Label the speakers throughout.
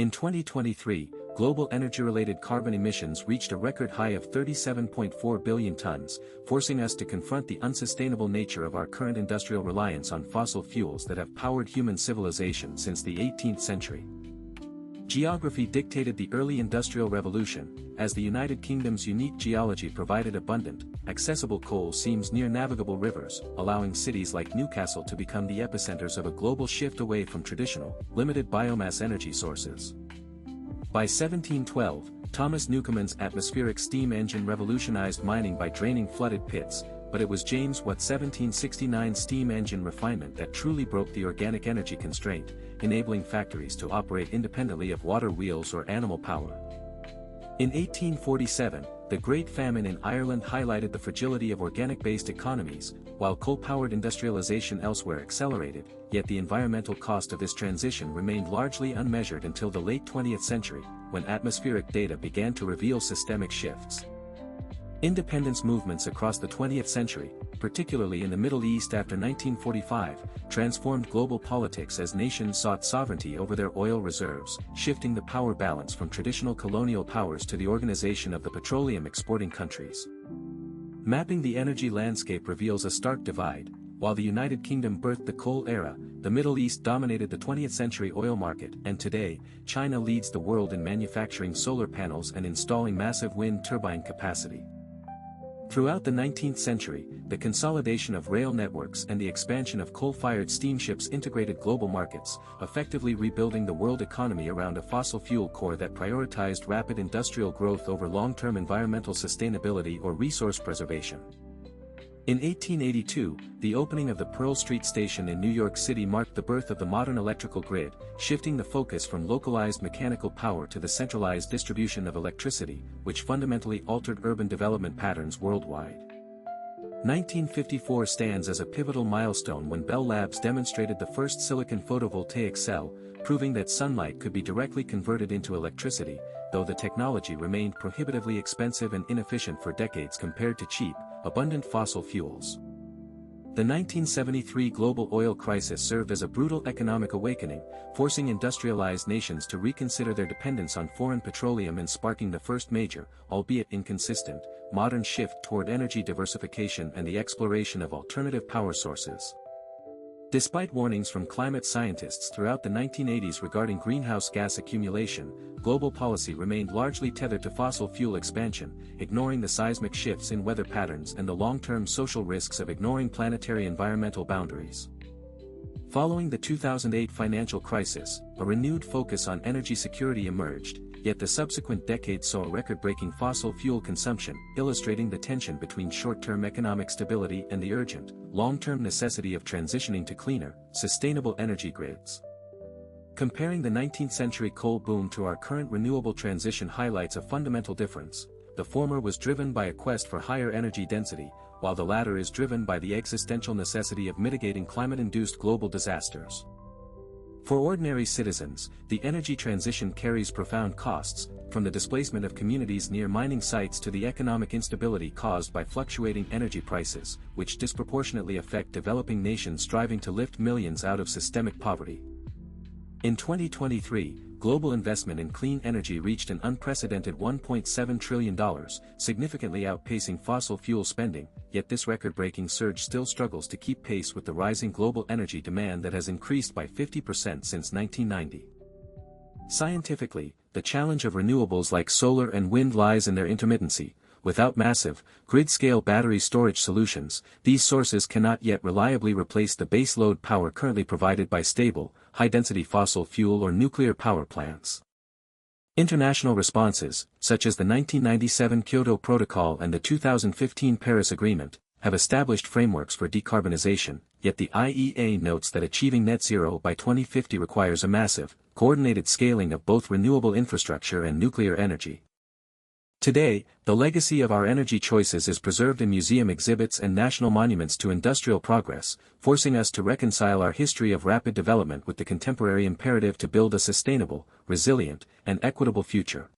Speaker 1: In 2023, global energy-related carbon emissions reached a record high of 37.4 billion tons, forcing us to confront the unsustainable nature of our current industrial reliance on fossil fuels that have powered human civilization since the 18th century. Geography dictated the early Industrial Revolution, as the United Kingdom's unique geology provided abundant, accessible coal seams near navigable rivers, allowing cities like Newcastle to become the epicenters of a global shift away from traditional, limited biomass energy sources. By 1712, Thomas Newcomen's atmospheric steam engine revolutionized mining by draining flooded pits, but it was James Watt's 1769 steam engine refinement that truly broke the organic energy constraint, enabling factories to operate independently of water wheels or animal power. In 1847, the Great Famine in Ireland highlighted the fragility of organic-based economies, while coal-powered industrialization elsewhere accelerated, yet the environmental cost of this transition remained largely unmeasured until the late 20th century, when atmospheric data began to reveal systemic shifts. Independence movements across the 20th century, particularly in the Middle East after 1945, transformed global politics as nations sought sovereignty over their oil reserves, shifting the power balance from traditional colonial powers to the organization of the petroleum-exporting countries. Mapping the energy landscape reveals a stark divide. While the United Kingdom birthed the coal era, the Middle East dominated the 20th century oil market, and today, China leads the world in manufacturing solar panels and installing massive wind turbine capacity. Throughout the 19th century, the consolidation of rail networks and the expansion of coal-fired steamships integrated global markets, effectively rebuilding the world economy around a fossil fuel core that prioritized rapid industrial growth over long-term environmental sustainability or resource preservation. In 1882, the opening of the Pearl Street Station in New York City marked the birth of the modern electrical grid, shifting the focus from localized mechanical power to the centralized distribution of electricity, which fundamentally altered urban development patterns worldwide. 1954 stands as a pivotal milestone when Bell Labs demonstrated the first silicon photovoltaic cell, proving that sunlight could be directly converted into electricity, though the technology remained prohibitively expensive and inefficient for decades compared to cheap, abundant fossil fuels. The 1973 global oil crisis served as a brutal economic awakening, forcing industrialized nations to reconsider their dependence on foreign petroleum and sparking the first major, albeit inconsistent, modern shift toward energy diversification and the exploration of alternative power sources. Despite warnings from climate scientists throughout the 1980s regarding greenhouse gas accumulation, global policy remained largely tethered to fossil fuel expansion, ignoring the seismic shifts in weather patterns and the long-term social risks of ignoring planetary environmental boundaries. Following the 2008 financial crisis, a renewed focus on energy security emerged, yet the subsequent decade saw record-breaking fossil fuel consumption, illustrating the tension between short-term economic stability and the urgent, long-term necessity of transitioning to cleaner, sustainable energy grids. Comparing the 19th century coal boom to our current renewable transition highlights a fundamental difference. The former was driven by a quest for higher energy density, while the latter is driven by the existential necessity of mitigating climate-induced global disasters. For ordinary citizens, the energy transition carries profound costs, from the displacement of communities near mining sites to the economic instability caused by fluctuating energy prices, which disproportionately affect developing nations striving to lift millions out of systemic poverty. In 2023, global investment in clean energy reached an unprecedented $1.7 trillion, significantly outpacing fossil fuel spending, yet this record-breaking surge still struggles to keep pace with the rising global energy demand that has increased by 50% since 1990. Scientifically, the challenge of renewables like solar and wind lies in their intermittency. Without massive, grid-scale battery storage solutions, these sources cannot yet reliably replace the baseload power currently provided by stable, high-density fossil fuel or nuclear power plants. International responses, such as the 1997 Kyoto Protocol and the 2015 Paris Agreement, have established frameworks for decarbonization, yet the IEA notes that achieving net zero by 2050 requires a massive, coordinated scaling of both renewable infrastructure and nuclear energy. Today, the legacy of our energy choices is preserved in museum exhibits and national monuments to industrial progress, forcing us to reconcile our history of rapid development with the contemporary imperative to build a sustainable, resilient, and equitable future.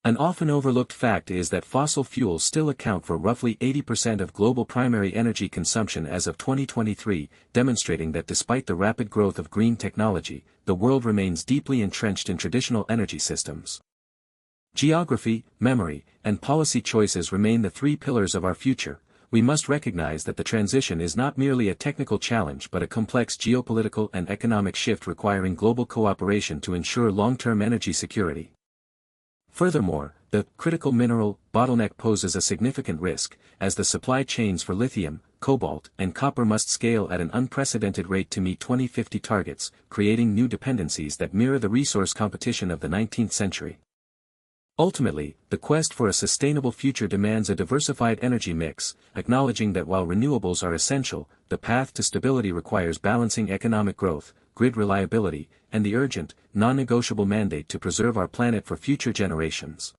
Speaker 1: An often overlooked fact is that fossil fuels still account for roughly 80% of global primary energy consumption as of 2023, demonstrating that despite the rapid growth of green technology, the world remains deeply entrenched in traditional energy systems. Geography, memory, and policy choices remain the three pillars of our future. We must recognize that the transition is not merely a technical challenge but a complex geopolitical and economic shift requiring global cooperation to ensure long-term energy security. Furthermore, the critical mineral bottleneck poses a significant risk, as the supply chains for lithium, cobalt, and copper must scale at an unprecedented rate to meet 2050 targets, creating new dependencies that mirror the resource competition of the 19th century. Ultimately, the quest for a sustainable future demands a diversified energy mix, acknowledging that while renewables are essential, the path to stability requires balancing economic growth, grid reliability, and the urgent, non-negotiable mandate to preserve our planet for future generations.